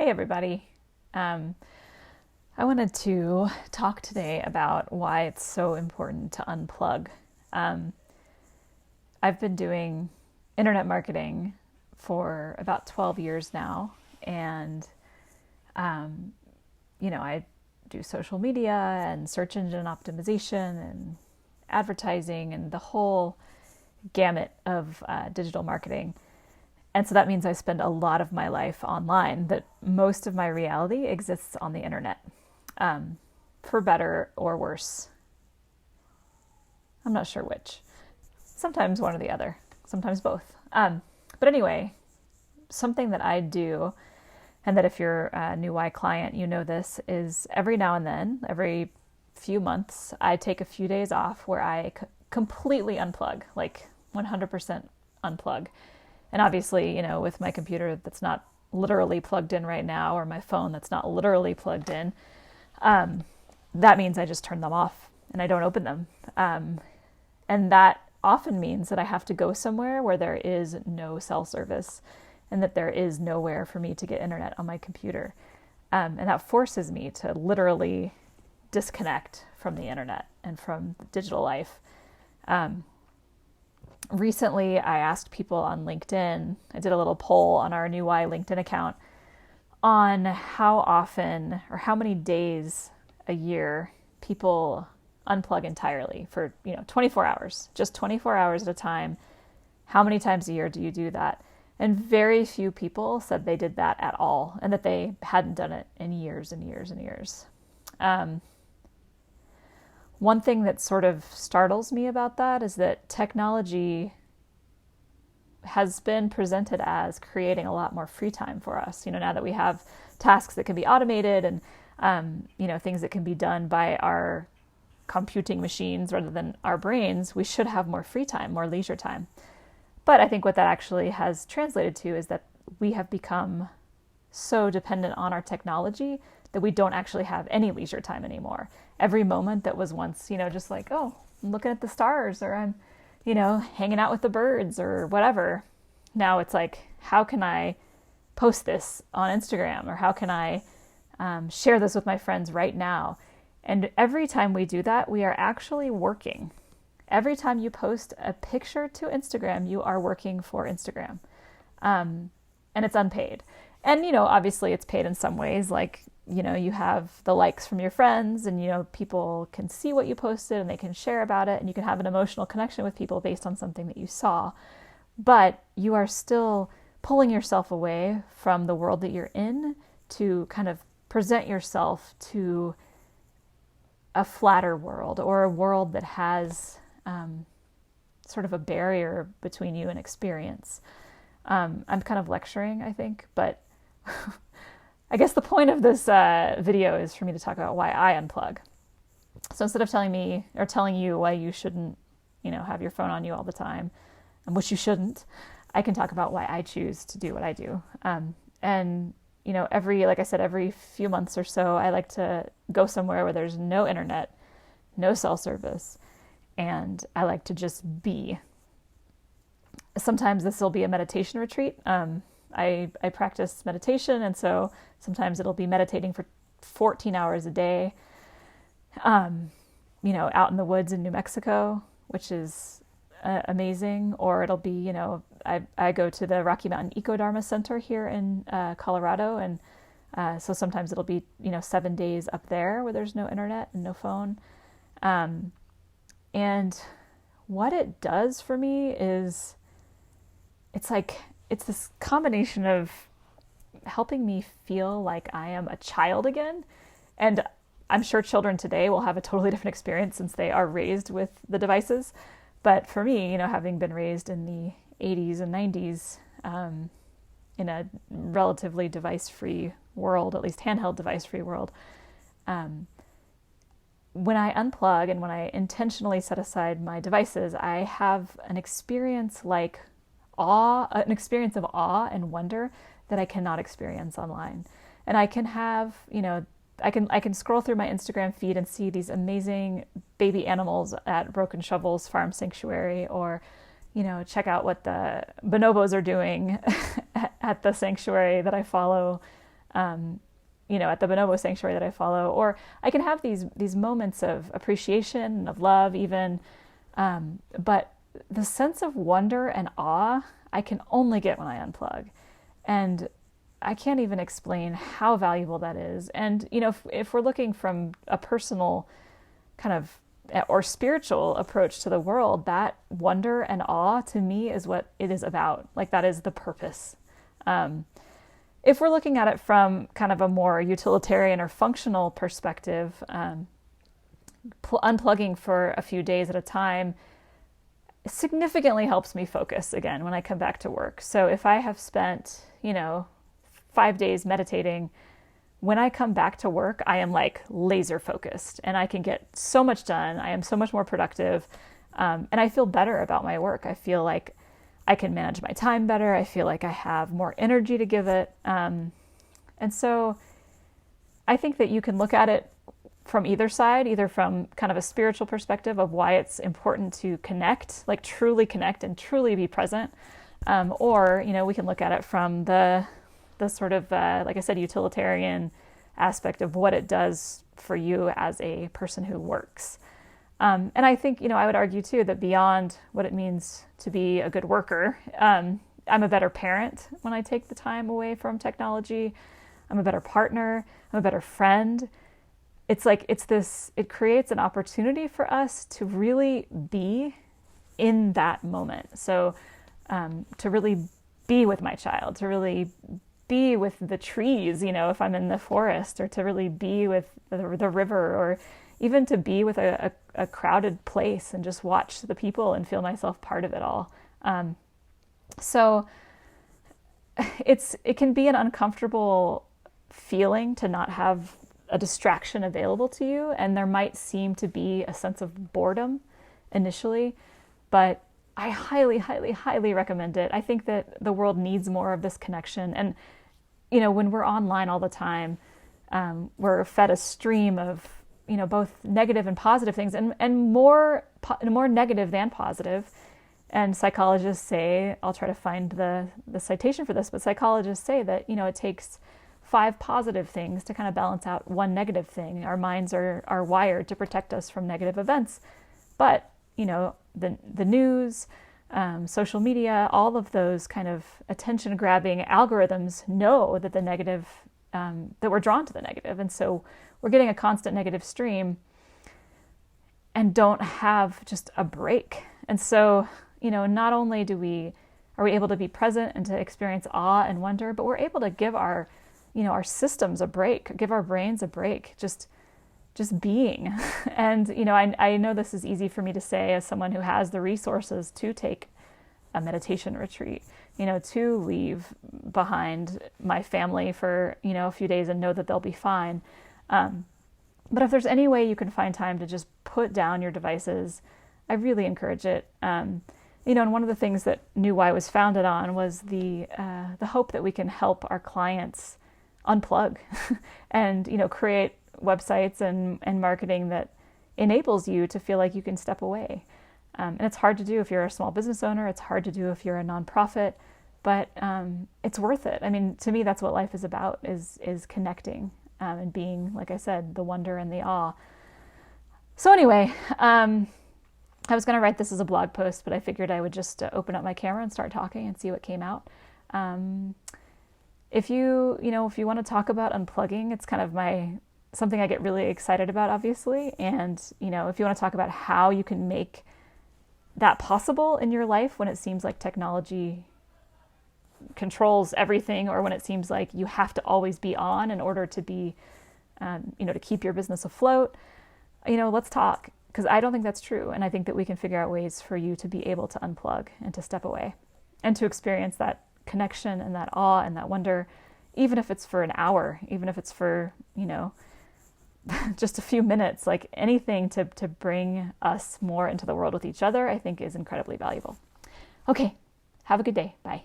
Hey, everybody. Um, I wanted to talk today about why it's so important to unplug. Um, I've been doing internet marketing for about 12 years now, and um, I do social media and search engine optimization and advertising and the whole gamut of digital marketing. And so that means I spend a lot of my life online, that most of my reality exists on the internet, um, for better or worse. I'm not sure which. Sometimes one or the other, sometimes both. But anyway, something that I do, and that if you're a new Y client, you know this, is every now and then, every few months, I take a few days off where I completely unplug, like 100% unplug. And obviously, with my computer that's not literally plugged in right now, or my phone that's not literally plugged in, that means I just turn them off and I don't open them. And that often means that I have to go somewhere where there is no cell service and that there is nowhere for me to get internet on my computer. And that forces me to literally disconnect from the internet and from digital life. Recently, I asked people on LinkedIn, I did a little poll on our new Y LinkedIn account on how often or how many days a year people unplug entirely for, 24 hours, just 24 hours at a time. How many times a year do you do that? And very few people said they did that at all and that they hadn't done it in years and years and years. One thing that sort of startles me about that is that technology has been presented as creating a lot more free time for us. Now that we have tasks that can be automated and, things that can be done by our computing machines rather than our brains, we should have more free time, more leisure time. But I think what that actually has translated to is that we have become so dependent on our technology that we don't actually have any leisure time anymore. Every moment that was once, just like, oh, I'm looking at the stars, or I'm, hanging out with the birds or whatever. Now it's like, how can I post this on Instagram, or how can I share this with my friends right now? And every time we do that, we are actually working. Every time you post a picture to Instagram, you are working for Instagram. And it's unpaid. And, obviously it's paid in some ways, like, you have the likes from your friends and, people can see what you posted and they can share about it and you can have an emotional connection with people based on something that you saw. But you are still pulling yourself away from the world that you're in to kind of present yourself to a flatter world, or a world that has sort of a barrier between you and experience. I'm kind of lecturing, I think, but I guess the point of this video is for me to talk about why I unplug. So instead of telling you why you shouldn't, have your phone on you all the time, and which you shouldn't, I can talk about why I choose to do what I do. And like I said, every few months or so, I like to go somewhere where there's no internet, no cell service, and I like to just be. Sometimes this will be a meditation retreat. I practice meditation, and so sometimes it'll be meditating for 14 hours a day, out in the woods in New Mexico, which is amazing. Or it'll be, I go to the Rocky Mountain Eco Dharma Center here in Colorado, and so sometimes it'll be, 7 days up there where there's no internet and no phone. And what it does for me is, it's this combination of helping me feel like I am a child again. And I'm sure children today will have a totally different experience since they are raised with the devices. But for me, having been raised in the 80s and 90s, in a relatively device-free world, at least handheld device-free world, when I unplug and when I intentionally set aside my devices, I have an experience like an experience of awe and wonder that I cannot experience online. And I can have, I can scroll through my Instagram feed and see these amazing baby animals at Broken Shovels Farm Sanctuary, or, check out what the bonobos are doing at the sanctuary that I follow at the Bonobo Sanctuary that I follow, or I can have these moments of appreciation and of love even, but the sense of wonder and awe I can only get when I unplug. And I can't even explain how valuable that is. And, if we're looking from a personal kind of or spiritual approach to the world, that wonder and awe to me is what it is about. Like, that is the purpose. If we're looking at it from kind of a more utilitarian or functional perspective, unplugging for a few days at a time significantly helps me focus again when I come back to work. So if I have spent, 5 days meditating, when I come back to work, I am like laser focused and I can get so much done. I am so much more productive. And I feel better about my work. I feel like I can manage my time better. I feel like I have more energy to give it. And so I think that you can look at it from either side, either from kind of a spiritual perspective of why it's important to connect, like truly connect and truly be present. Or, we can look at it from the sort of, like I said, utilitarian aspect of what it does for you as a person who works. And I think, I would argue too that beyond what it means to be a good worker, I'm a better parent when I take the time away from technology. I'm a better partner. I'm a better friend. It's like, it creates an opportunity for us to really be in that moment. So to really be with my child, to really be with the trees, if I'm in the forest, or to really be with the river, or even to be with a crowded place and just watch the people and feel myself part of it all. So it can be an uncomfortable feeling to not have a distraction available to you, and there might seem to be a sense of boredom initially, but I highly, highly, highly recommend it. I think that the world needs more of this connection. And, when we're online all the time, we're fed a stream of, both negative and positive things, and more negative than positive. And psychologists say, I'll try to find the citation for this, but psychologists say that, it takes 5 positive things to kind of balance out one negative thing. Our minds are wired to protect us from negative events. But, the news, social media, all of those kind of attention-grabbing algorithms know that the negative, that we're drawn to the negative. And so we're getting a constant negative stream and don't have just a break. And so, not only are we able to be present and to experience awe and wonder, but we're able to give our systems a break, give our brains a break, just being. And, I know this is easy for me to say as someone who has the resources to take a meditation retreat, to leave behind my family for, a few days and know that they'll be fine. But if there's any way you can find time to just put down your devices, I really encourage it. And one of the things that New Why was founded on was the hope that we can help our clients unplug and, create websites and marketing that enables you to feel like you can step away. And it's hard to do if you're a small business owner. It's hard to do if you're a nonprofit, but it's worth it. I mean, to me, that's what life is about, is connecting and being, like I said, the wonder and the awe. So anyway, I was going to write this as a blog post, but I figured I would just open up my camera and start talking and see what came out. If you want to talk about unplugging, it's kind of something I get really excited about, obviously. And, if you want to talk about how you can make that possible in your life when it seems like technology controls everything, or when it seems like you have to always be on in order to be, to keep your business afloat, let's talk, because I don't think that's true. And I think that we can figure out ways for you to be able to unplug and to step away and to experience that connection and that awe and that wonder, even if it's for an hour, even if it's for, just a few minutes. Like, anything to bring us more into the world with each other, I think is incredibly valuable. Okay, have a good day. Bye.